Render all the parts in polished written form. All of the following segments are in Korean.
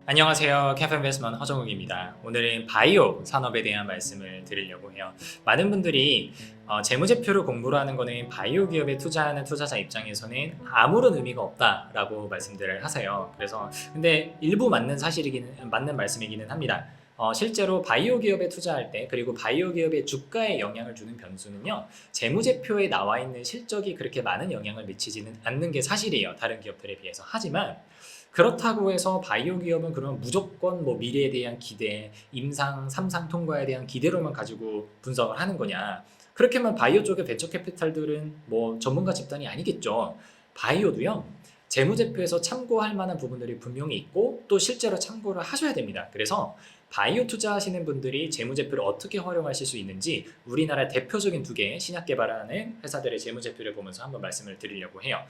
안녕하세요. 캐프인베스트먼트 허정욱입니다. 오늘은 바이오 산업에 대한 말씀을 드리려고 해요. 많은 분들이 재무제표를 공부를 하는 거는 바이오 기업에 투자하는 투자자 입장에서는 아무런 의미가 없다라고 말씀들을 하세요. 그래서 근데 일부 맞는 말씀이기는 합니다. 실제로 바이오 기업에 투자할 때 그리고 바이오 기업의 주가에 영향을 주는 변수는요. 재무제표에 나와 있는 실적이 그렇게 많은 영향을 미치지는 않는 게 사실이에요. 다른 기업들에 비해서. 하지만 그렇다고 해서 바이오 기업은 그러면 무조건 뭐 미래에 대한 기대, 임상, 삼상 통과에 대한 기대로만 가지고 분석을 하는 거냐? 그렇게만 바이오 쪽의 벤처 캐피탈들은 뭐 전문가 집단이 아니겠죠. 바이오도요. 재무제표에서 참고할 만한 부분들이 분명히 있고 또 실제로 참고를 하셔야 됩니다. 그래서 바이오 투자하시는 분들이 재무제표를 어떻게 활용하실 수 있는지 우리나라 대표적인 두 개의 신약 개발하는 회사들의 재무제표를 보면서 한번 말씀을 드리려고 해요.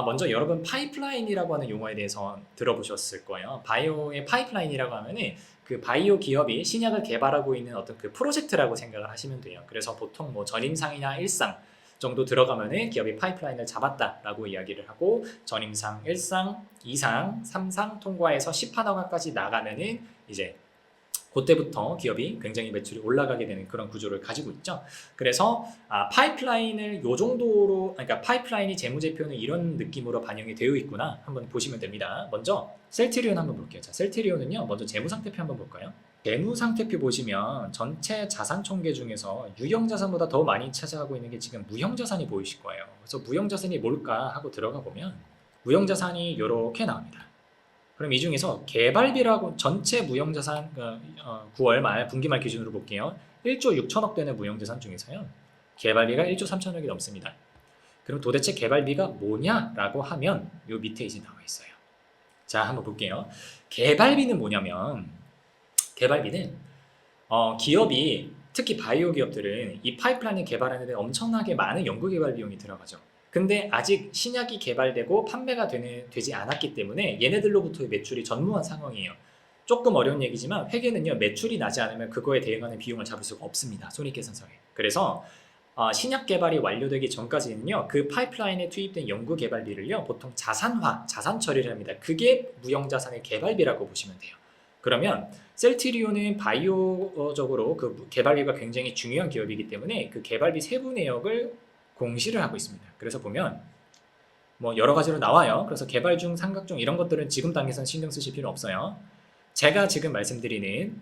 먼저 여러분 파이프라인이라고 하는 용어에 대해서 들어보셨을 거예요. 바이오의 파이프라인이라고 하면은 그 바이오 기업이 신약을 개발하고 있는 어떤 그 프로젝트라고 생각을 하시면 돼요. 그래서 보통 뭐 전임상이나 일상 정도 들어가면은 기업이 파이프라인을 잡았다라고 이야기를 하고 전임상, 1상, 2상, 3상 통과해서 10판허가까지 나가면은 이제 그때부터 기업이 굉장히 매출이 올라가게 되는 그런 구조를 가지고 있죠. 그래서 파이프라인을 요 정도로, 그러니까 파이프라인이 재무제표는 이런 느낌으로 반영이 되어 있구나 한번 보시면 됩니다. 먼저 셀트리온 한번 볼게요. 자, 셀트리온은요, 먼저 재무상태표 한번 볼까요? 재무상태표 보시면 전체 자산 총계 중에서 유형자산보다 더 많이 차지하고 있는 게 지금 무형자산이 보이실 거예요. 그래서 무형자산이 뭘까 하고 들어가 보면 무형자산이 이렇게 나옵니다. 그럼 이 중에서 개발비라고 전체 무형자산 9월 말 분기말 기준으로 볼게요. 1조 6천억 되는 무형자산 중에서요. 개발비가 1조 3천억이 넘습니다. 그럼 도대체 개발비가 뭐냐라고 하면 요 밑에 이제 나와 있어요. 자, 한번 볼게요. 개발비는 뭐냐면 개발비는 기업이 특히 바이오 기업들은 이 파이프라인을 개발하는 데 엄청나게 많은 연구개발 비용이 들어가죠. 근데 아직 신약이 개발되고 판매가 되지 않았기 때문에 얘네들로부터의 매출이 전무한 상황이에요. 조금 어려운 얘기지만 회계는요, 매출이 나지 않으면 그거에 대응하는 비용을 잡을 수가 없습니다. 손익계산서에. 그래서 신약 개발이 완료되기 전까지는요, 그 파이프라인에 투입된 연구 개발비를요, 보통 자산화, 자산 처리를 합니다. 그게 무형자산의 개발비라고 보시면 돼요. 그러면 셀트리온은 바이오적으로 그 개발비가 굉장히 중요한 기업이기 때문에 그 개발비 세부 내역을 공시를 하고 있습니다. 그래서 보면 뭐 여러 가지로 나와요. 그래서 개발 중, 삼각 중 이런 것들은 지금 단계에서는 신경 쓰실 필요 없어요. 제가 지금 말씀드리는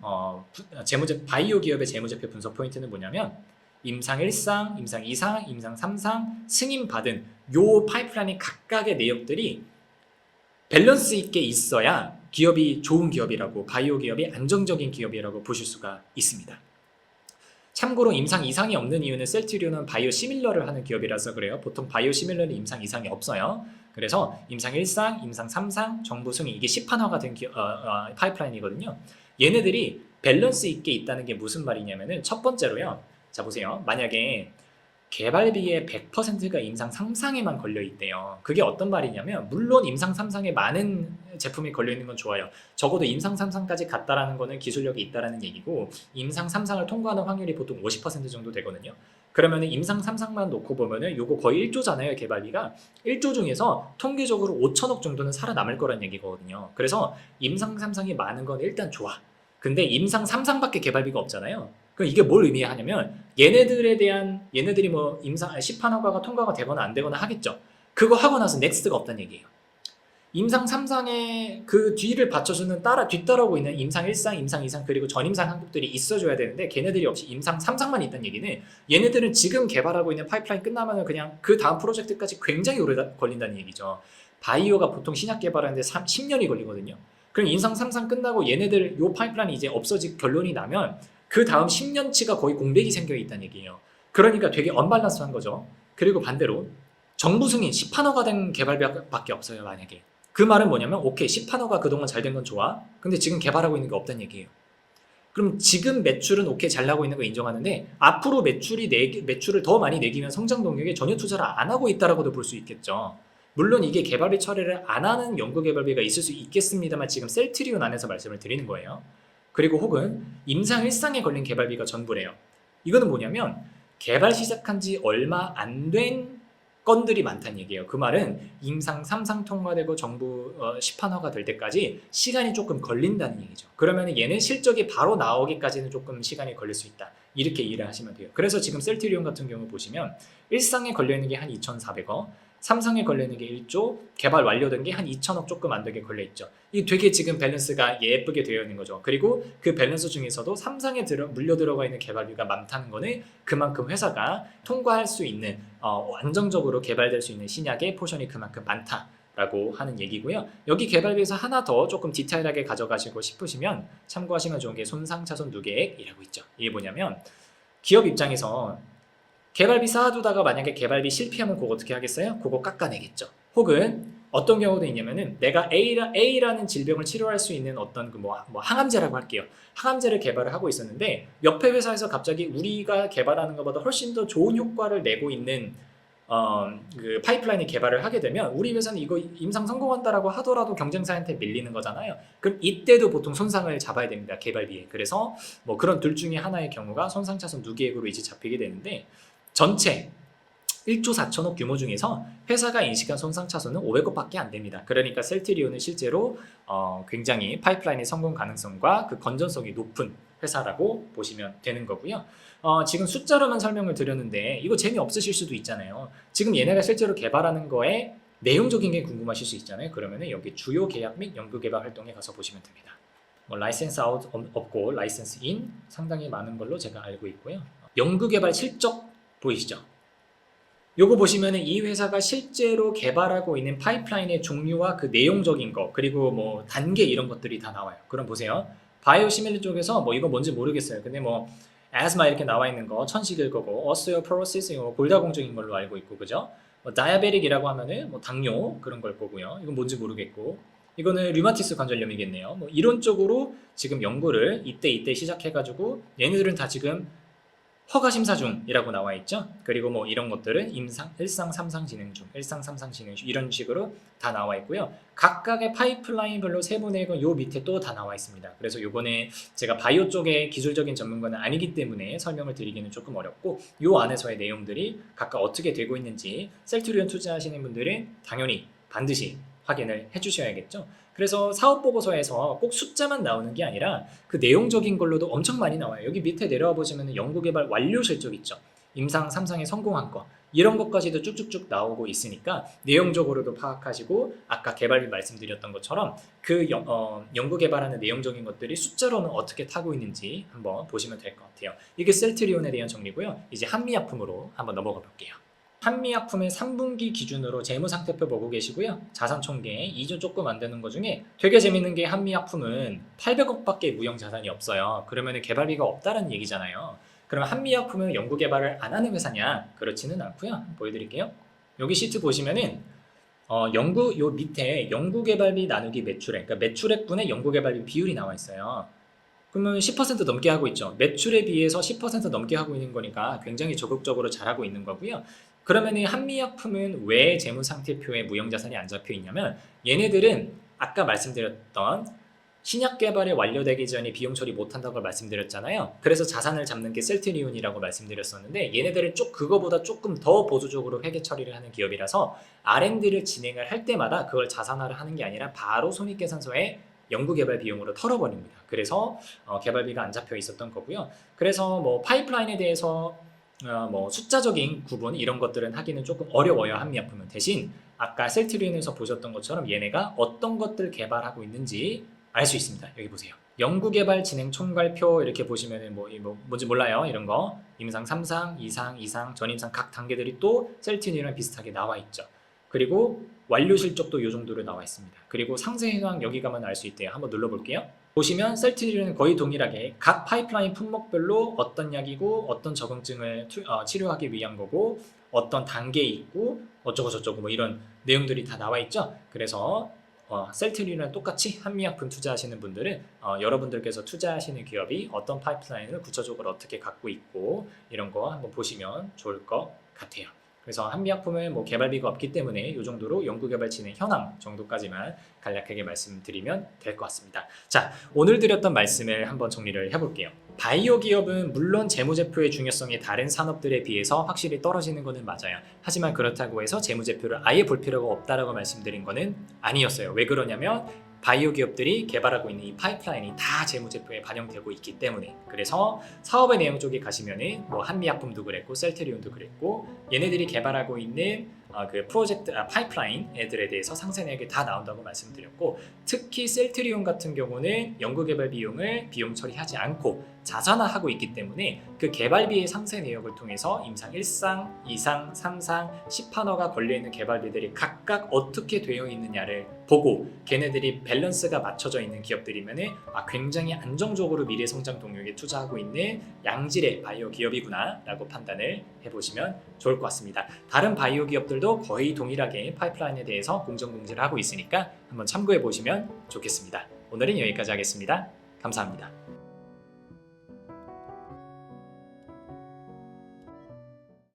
바이오 기업의 재무제표 분석 포인트는 뭐냐면 임상 1상, 임상 2상, 임상 3상 승인받은 요 파이프라인 각각의 내역들이 밸런스 있게 있어야 기업이 좋은 기업이라고, 바이오 기업이 안정적인 기업이라고 보실 수가 있습니다. 참고로 임상 이상이 없는 이유는 셀트리온은 바이오 시밀러를 하는 기업이라서 그래요. 보통 바이오 시밀러는 임상 이상이 없어요. 그래서 임상 1상, 임상 3상, 정부 승인 이게 시판화가 된 파이프라인이거든요. 얘네들이 밸런스 있게 있다는 게 무슨 말이냐면은 첫 번째로요. 자, 보세요. 만약에 개발비의 100%가 임상 3상에만 걸려 있대요. 그게 어떤 말이냐면 물론 임상 3상에 많은 제품이 걸려 있는 건 좋아요. 적어도 임상 3상까지 갔다라는 거는 기술력이 있다라는 얘기고 임상 3상을 통과하는 확률이 보통 50% 정도 되거든요. 그러면 임상 3상만 놓고 보면은 요거 거의 1조잖아요, 개발비가. 1조 중에서 통계적으로 5천억 정도는 살아남을 거란 얘기거든요. 그래서 임상 3상이 많은 건 일단 좋아. 근데 임상 3상밖에 개발비가 없잖아요. 그럼 이게 뭘 의미하냐면 얘네들이 뭐 임상 시판허가가 통과가 되거나 안 되거나 하겠죠. 그거 하고 나서 넥스트가 없다는 얘기예요. 임상 3상의 그 뒤를 받쳐주는 뒤따라오고 있는 임상 1상, 임상 2상 그리고 전임상 항목들이 있어줘야 되는데 걔네들이 없이 임상 3상만 있다는 얘기는 얘네들은 지금 개발하고 있는 파이프라인 끝나면 그냥 그 다음 프로젝트까지 굉장히 오래 걸린다는 얘기죠. 바이오가 보통 신약 개발하는데 10년이 걸리거든요. 그럼 임상 3상 끝나고 얘네들 요 파이프라인이 이제 없어질 결론이 나면 그 다음 10년치가 거의 공백이 생겨 있다는 얘기예요. 그러니까 되게 언밸런스한 거죠. 그리고 반대로 정부 승인 10판허가 된 개발비밖에 없어요, 만약에. 그 말은 뭐냐면 오케이 10판허가 그동안 잘 된 건 좋아. 근데 지금 개발하고 있는 게 없다는 얘기예요. 그럼 지금 매출은 오케이 잘 나고 있는 거 인정하는데 앞으로 매출을 더 많이 내기 위한 성장 동력에 전혀 투자를 안 하고 있다라고도 볼 수 있겠죠. 물론 이게 개발비 처리를 안 하는 연구개발비가 있을 수 있겠습니다만 지금 셀트리온 안에서 말씀을 드리는 거예요. 그리고 혹은 임상 1상에 걸린 개발비가 전부래요. 이거는 뭐냐면 개발 시작한 지 얼마 안 된 건들이 많다는 얘기예요. 그 말은 임상 3상 통과되고 정부 시판화가 될 때까지 시간이 조금 걸린다는 얘기죠. 그러면 얘는 실적이 바로 나오기까지는 조금 시간이 걸릴 수 있다. 이렇게 이해를 하시면 돼요. 그래서 지금 셀트리온 같은 경우 보시면 1상에 걸려있는 게 한 2,400억, 3상에 걸려있는 게 1조, 개발 완료된 게 한 2천억 조금 안 되게 걸려있죠. 이 되게 지금 밸런스가 예쁘게 되어 있는 거죠. 그리고 그 밸런스 중에서도 3상에 물려 들어가 있는 개발비가 많다는 거는 그만큼 회사가 통과할 수 있는 안정적으로 개발될 수 있는 신약의 포션이 그만큼 많다라고 하는 얘기고요. 여기 개발비에서 하나 더 조금 디테일하게 가져가시고 싶으시면 참고하시면 좋은 게 손상차손 누계액이라고 있죠. 이게 뭐냐면 기업 입장에서 개발비 쌓아두다가 만약에 개발비 실패하면 그거 어떻게 하겠어요? 그거 깎아내겠죠. 혹은 어떤 경우도 있냐면은 내가 A라는 질병을 치료할 수 있는 어떤 뭐 항암제라고 할게요. 항암제를 개발을 하고 있었는데 옆에 회사에서 갑자기 우리가 개발하는 것보다 훨씬 더 좋은 효과를 내고 있는 그 파이프라인을 개발을 하게 되면 우리 회사는 이거 임상 성공한다라고 하더라도 경쟁사한테 밀리는 거잖아요. 그럼 이때도 보통 손상을 잡아야 됩니다. 개발비에. 그래서 뭐 그런 둘 중에 하나의 경우가 손상차손 누계액으로 이제 잡히게 되는데 전체 1조 4천억 규모 중에서 회사가 인식한 손상차손은 500억밖에 안 됩니다. 그러니까 셀트리온은 실제로 굉장히 파이프라인의 성공 가능성과 그 건전성이 높은 회사라고 보시면 되는 거고요. 지금 숫자로만 설명을 드렸는데 이거 재미없으실 수도 있잖아요. 지금 얘네가 실제로 개발하는 거에 내용적인 게 궁금하실 수 있잖아요. 그러면 여기 주요 계약 및 연구개발 활동에 가서 보시면 됩니다. 뭐 라이센스 아웃 없고 라이센스 인 상당히 많은 걸로 제가 알고 있고요. 연구개발 실적 보이시죠? 요거 보시면은 이 회사가 실제로 개발하고 있는 파이프라인의 종류와 그 내용적인 거 그리고 뭐 단계 이런 것들이 다 나와요. 그럼 보세요. 바이오시밀리 쪽에서 뭐 이거 뭔지 모르겠어요. 근데 뭐 asthma 이렇게 나와 있는 거 천식일 거고 osteoporosis 이거 골다공증인 걸로 알고 있고 그죠? 뭐 다이아베틱이라고 하면은 뭐 당뇨 그런 걸 거고요. 이건 뭔지 모르겠고 이거는 류마티스 관절염이겠네요. 뭐 이런 쪽으로 지금 연구를 이때 시작해가지고 얘네들은 다 지금 허가 심사 중이라고 나와 있죠. 그리고 뭐 이런 것들은 1상 3상 진행 중, 1상 3상 진행 중 이런 식으로 다 나와 있고요. 각각의 파이프라인별로 세분의 건 요 밑에 또 다 나와 있습니다. 그래서 요번에 제가 바이오 쪽의 기술적인 전문가는 아니기 때문에 설명을 드리기는 조금 어렵고 요 안에서의 내용들이 각각 어떻게 되고 있는지 셀트리온 투자하시는 분들은 당연히 반드시 확인을 해주셔야겠죠. 그래서 사업보고서에서 꼭 숫자만 나오는 게 아니라 그 내용적인 걸로도 엄청 많이 나와요. 여기 밑에 내려와 보시면 연구개발 완료 실적 있죠. 임상 3상에 성공한 거 이런 것까지도 쭉쭉쭉 나오고 있으니까 내용적으로도 파악하시고 아까 개발비 말씀드렸던 것처럼 그 연구개발하는 내용적인 것들이 숫자로는 어떻게 타고 있는지 한번 보시면 될 것 같아요. 이게 셀트리온에 대한 정리고요. 이제 한미약품으로 한번 넘어가 볼게요. 한미약품의 3분기 기준으로 재무상태표 보고 계시고요. 자산총계 2조 조금 안 되는 것 중에 되게 재밌는 게 한미약품은 800억밖에 무형자산이 없어요. 그러면 개발비가 없다는 얘기잖아요. 그럼 한미약품은 연구개발을 안 하는 회사냐? 그렇지는 않고요. 보여드릴게요. 여기 시트 보시면은 요 밑에 연구개발비 나누기 매출액, 그러니까 매출액분의 연구개발비 비율이 나와 있어요. 그러면 10% 넘게 하고 있죠. 매출에 비해서 10% 넘게 하고 있는 거니까 굉장히 적극적으로 잘하고 있는 거고요. 그러면 이 한미약품은 왜 재무상태표에 무형자산이 안 잡혀 있냐면 얘네들은 아까 말씀드렸던 신약 개발이 완료되기 전에 비용 처리 못한다고 말씀드렸잖아요. 그래서 자산을 잡는 게 셀트리온이라고 말씀드렸었는데 얘네들은 그거보다 조금 더 보수적으로 회계 처리를 하는 기업이라서 R&D를 진행을 할 때마다 그걸 자산화를 하는 게 아니라 바로 손익계산서에 연구개발 비용으로 털어버립니다. 그래서 개발비가 안 잡혀 있었던 거고요. 그래서 뭐 파이프라인에 대해서 뭐 숫자적인 구분 이런 것들은 하기는 조금 어려워요. 한미약품은. 대신 아까 셀트리온에서 보셨던 것처럼 얘네가 어떤 것들 개발하고 있는지 알 수 있습니다. 여기 보세요. 연구개발 진행 총괄표 이렇게 보시면은 뭐 뭔지 몰라요. 이런 거 임상 3상, 2상, 전임상 각 단계들이 또 셀트리온이랑 비슷하게 나와 있죠. 그리고 완료 실적도 이 정도로 나와 있습니다. 그리고 상세 현황 여기 가면 알 수 있대요. 한번 눌러볼게요. 보시면 셀트리온은 거의 동일하게 각 파이프라인 품목별로 어떤 약이고 어떤 적응증을 치료하기 위한 거고 어떤 단계에 있고 어쩌고 저쩌고 뭐 이런 내용들이 다 나와 있죠. 그래서 셀트리온이랑 똑같이 한미약품 투자하시는 분들은 여러분들께서 투자하시는 기업이 어떤 파이프라인을 구체적으로 어떻게 갖고 있고 이런 거 한번 보시면 좋을 것 같아요. 그래서 한미약품은 뭐 개발비가 없기 때문에 이 정도로 연구개발 진행 현황 정도까지만 간략하게 말씀드리면 될 것 같습니다. 자, 오늘 드렸던 말씀을 한번 정리를 해볼게요. 바이오 기업은 물론 재무제표의 중요성이 다른 산업들에 비해서 확실히 떨어지는 것은 맞아요. 하지만 그렇다고 해서 재무제표를 아예 볼 필요가 없다라고 말씀드린 것은 아니었어요. 왜 그러냐면 바이오 기업들이 개발하고 있는 이 파이프라인이 다 재무제표에 반영되고 있기 때문에. 그래서 사업의 내용 쪽에 가시면은 뭐 한미약품도 그랬고 셀트리온도 그랬고 얘네들이 개발하고 있는 그 프로젝트 파이프라인 애들에 대해서 상세 내역이 다 나온다고 말씀드렸고, 특히 셀트리온 같은 경우는 연구개발 비용을 비용 처리하지 않고 자산화하고 있기 때문에 그 개발비의 상세 내역을 통해서 임상 1상, 2상, 3상, 10판호가 걸려있는 개발비들이 각각 어떻게 되어 있느냐를 보고 걔네들이 밸런스가 맞춰져 있는 기업들이면 굉장히 안정적으로 미래 성장 동력에 투자하고 있는 양질의 바이오 기업이구나 라고 판단을 해보시면 좋을 것 같습니다. 다른 바이오 기업들도 거의 동일하게 파이프라인에 대해서 공정공지를 하고 있으니까 한번 참고해 보시면 좋겠습니다. 오늘은 여기까지 하겠습니다. 감사합니다.